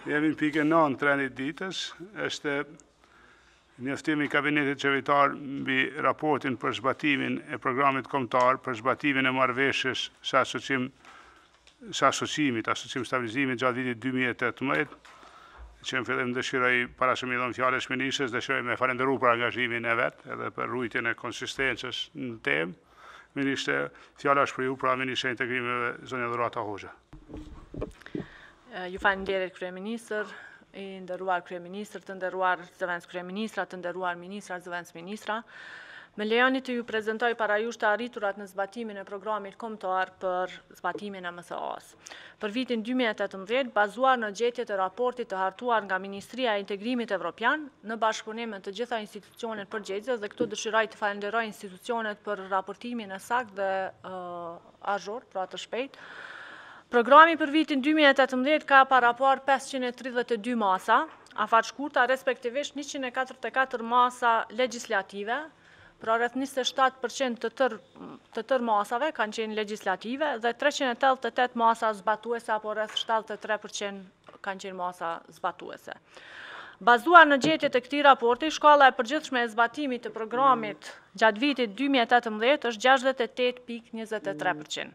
Jemi në pikën 9 të trendit ditës, është njoftimi i kabinetit qevetar mbi raportin për zbatimin e programit kombëtar për zbatimin e marrëveshjes së asociimit stabilizimit gjatë vitit 2018, që në fillim dëshiroj para se mi dhënë fjalës ministres, dëshiroj me falenderu për angazhimin e vet, edhe për rujtjen e konsistencës në temë. Ministre, fjala është për ju, pra Ministre e Integrimeve, zonja Dhurata Hoxha. Ju falenderit kryeministër, i nderuar kryeministër, të nderuar zëvendës kryeministra, të nderuar ministra, zëvendës ministra. Me lejoni të ju prezentoj para jush të arriturat në zbatimin e programit kombëtar për zbatimin e MSA-s. Për vitin 2018, bazuar në gjetjet e raportit të hartuar nga Ministria e Integrimit Evropian, në bashkëpunim me të gjitha institucionet përgjegjëse, dhe këtu dëshiroj të falenderoj institucionet për raportimin e saktë dhe azhur, pra të shpejtë. Programi për vitin 2018 ka parapar 532 masa, afatshkurta, respektivisht 144 masa legislative, pra rreth 27% të tërë masave kanë qenë legislative dhe 388 masa zbatuese apo rreth 73% kanë qenë masa zbatuese. Bazuar në gjetjet e këtij raporti, shkalla e përgjithshme e zbatimit të programit gjatë vitit 2018 është 68.23%.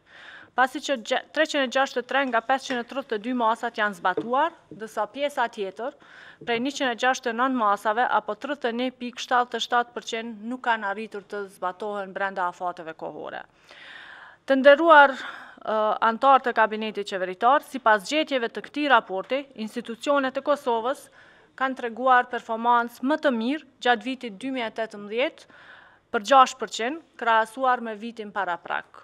Pasi që 363 nga 532 masat janë zbatuar, dësa pjesa tjetër, prej 169 masave, apo 31.77% nuk kanë arritur të zbatohen brenda afateve kohore. Të nderuar antarë të kabinetit qeveritar, sipas gjetjeve të këtij raporti, institucionet e Kosovës kanë treguar performancë më të mirë gjatë vitit 2018 për 6%, krahasuar me vitin paraprak.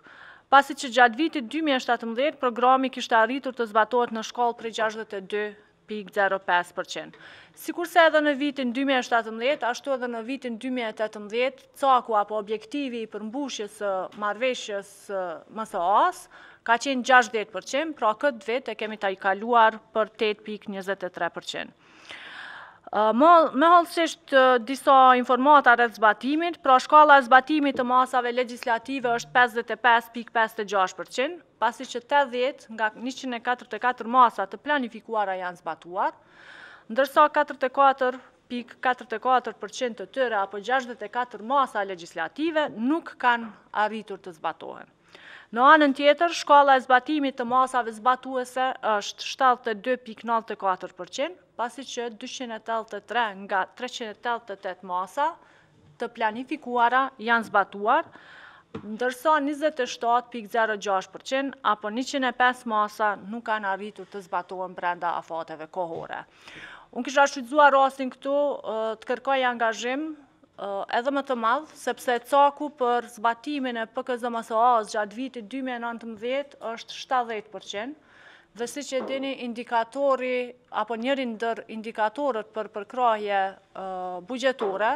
Pasi që gjatë vitit 2017, programi kishte arritur të zbatohet në shkallë prej 62.05%. Sikurse edhe në vitin 2017, ashtu edhe në vitin 2018, caku apo objektivi i përmbushjes së marrëveshjes MSA-s ka qenë 60%, pra këtë vit e kemi tajkaluar për 8.23%. Me hollësisht disa informata rreth zbatimit, pra shkalla e zbatimit të masave legislative është 55.56%, pasi që 80 nga 144 masa të planifikuara janë zbatuar, ndërsa 44.44% të tyre apo 64 masa legislative nuk kanë arritur të zbatohen. Në anën tjetër, shkalla e zbatimit të masave zbatuese është 72.94%, pasi që 283 nga 388 masa të planifikuara janë zbatuar, ndërsa 27.06% apo 105 masa nuk kanë arritur të zbatohen brenda afateve kohore. Unë kisha shfrytzuar rastin këtu të kërkoj angazhim edhe më të madh, sepse caku për zbatimin e PKZ-MSA-s gjatë vitit 2019 është 70%, dhe si që dini indikatori, apo njëri ndër indikatorët për përkrahje bugjetore,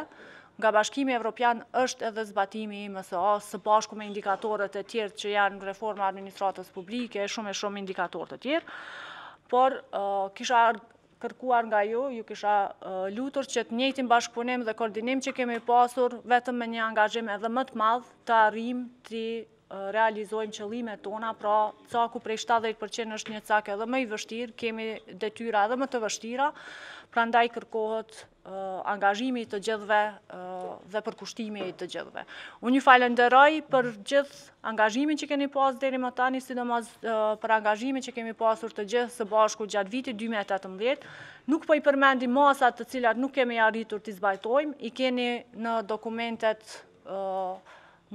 nga Bashkimi Evropian është edhe zbatimi i MSA-s, së bashku me indikatorët e tjerë që janë reforma administratës publike, shumë indikatorët e tjerë, por kisha kërkuar nga ju kisha lutur që të njëjtin bashkëpunim dhe koordinim që kemi pasur, vetëm me një angazhim edhe më të madh të arrijmë të realizojmë qëllimet tona, pra caku prej 70% është një cak edhe më i vështirë, kemi detyra edhe më të vështira, prandaj kërkohet angazhimi i të gjithëve dhe përkushtimi i të gjithëve. Unë ju falenderoj për gjithë angazhimin që keni pasur deri më tani, sidomos për angazhimin që kemi pasur të gjithë së bashku gjatë vitit 2018. Nuk po i përmendim masat të cilat nuk kemi arritur t'i zbajtojmë, i keni në dokumentet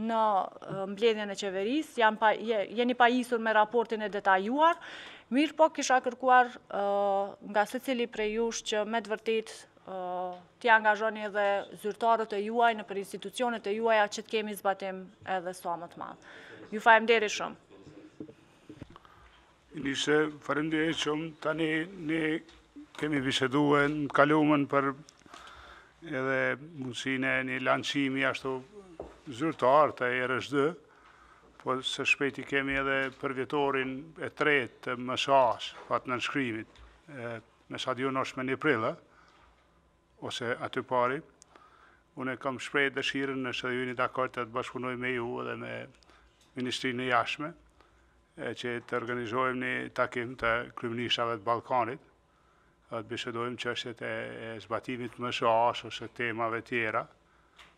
në mbledhjen e qeverisë, jeni pajisur me raportin e detajuar, mirë po kisha kërkuar nga secili prej jush që me të vërtetë t'i angazhoni edhe zyrtarët e juaj në për institucionet e juaja që t'kemi zbatim edhe sa më të madh. Ju falenderoj shumë. Nisë, falenderoj shumë. Tani ne kemi biseduar në kaluamën për edhe mundësinë e një lançimi ashtu zyrtar të RSD, po së shpejti kemi edhe përvjetorin e tretë të MSA-s, fatë në nënshkrimit, me sa diun është me 1 prill, ose aty pari. Unë kam shprehë dëshirën nëse ju jeni dakord të bashkëpunoj me ju edhe me Ministrinë e Jashtme, që të organizojmë një takim të kryeministrave të Ballkanit, të bisedojmë çështjet e zbatimit MSA-s ose temave tjera,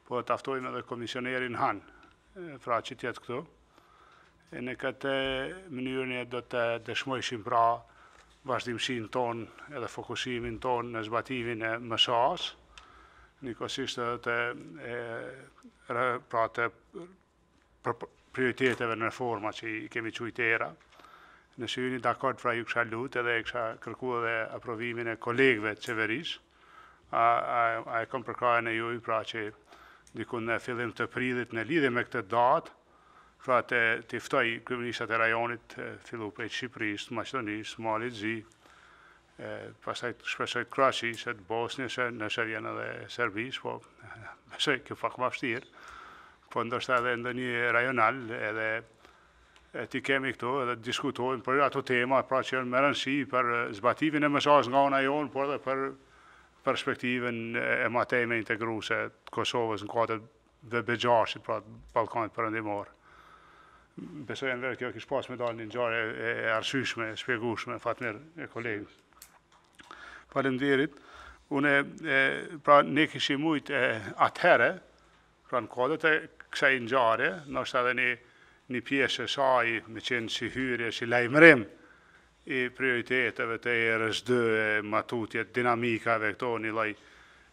po të aftojmë edhe komisionerin Han, pra që tjetë këtu. E në këtë mënyrë do të dëshmojshim pra vazhdimsinë tonë edhe fokusimin tonë në zbatimin e MSA-s, njëkohësisht edhe të prioriteteve në reforma që i kemi qujtera. Nëse jeni dakord, pra ju kisha lutë edhe e kisha kërku edhe aprovimin e kolegëve të qeverisë. A e kom përkrajën e juj, pra që dikun në fillim të prillit në lidhje me këtë datë, pra të ftoj kryeministrat e rajonit, fillu prej Shqipërisë, Maqedonisë, Malit Zi, pastaj shpresoj të Kroaqisë, të Bosnjës, nëse vjen edhe Serbisë, po besoj kjo pak më vështirë, po ndoshta edhe ndonjë rajonal, edhe ti kemi këtu edhe diskutojmë për ato tema, pra që janë më rëndësi për zbatimin e MSA-s nga ana jonë, por edhe për perspektivën e mateme integruese të Kosovës në kuadër VB6, pra Ballkanit Perëndimor. Besoj edhe kjo kish pas me dalë një ngjarje e arsyeshme, e shpjegueshme, fatmirë e kolegës. Faleminderit. Pra ne kishim ujtë atëherë, pra në kuadër të kësaj ngjarje, ndoshta edhe një pjesë e saj me qenë si hyrje, si lajmërim i prioriteteve të ERS2, matutjet, dinamikave, këto një lloj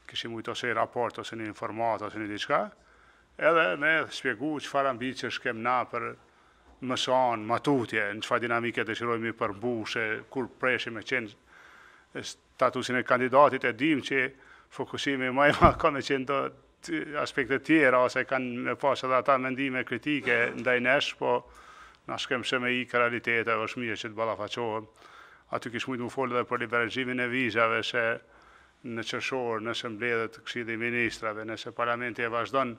kishim ujtë ose një raport, ose një informat, ose një diçka, edhe me shpjegu çfarë ambiciesh kem na për MSA-n, matutje, në çfarë dinamike dëshirojmë i përbushe, kur preshim me qenë statusin e kandidatit, e dim që fokusimi më i madh ka me qenë do aspekte tjera, ose kanë me pas edhe ata mendime kritike ndaj nesh, po na shkem se me i ka realitete, është mirë që të ballafaqohem. Aty kish mujtë më folë edhe për liberalizimin e vizave, se në qershor, nëse mbledhet Këshilli i Ministrave, nëse Parlamenti e vazhdon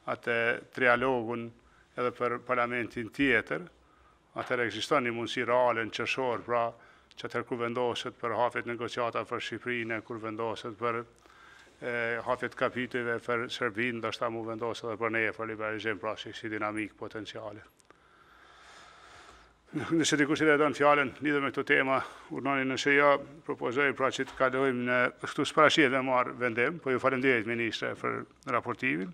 atë trialogun edhe për parlamentin tjetër, atëherë ekziston një mundësi reale në qershor, pra që atëherë kur vendoset për hapjet negociata për Shqipërinë, kur vendoset për hapjet kapitujve për Serbinë, ndoshta mu vendoset edhe për ne për liberalizim, pra si dinamik potenciale. Nëse dikush i don fjalën lidhur me këtë tema, urnoni, nëse jo, propozoj pra që të kalojmë në këtu sparashije dhe marr vendim, po ju falenderoj ministre për raportimin.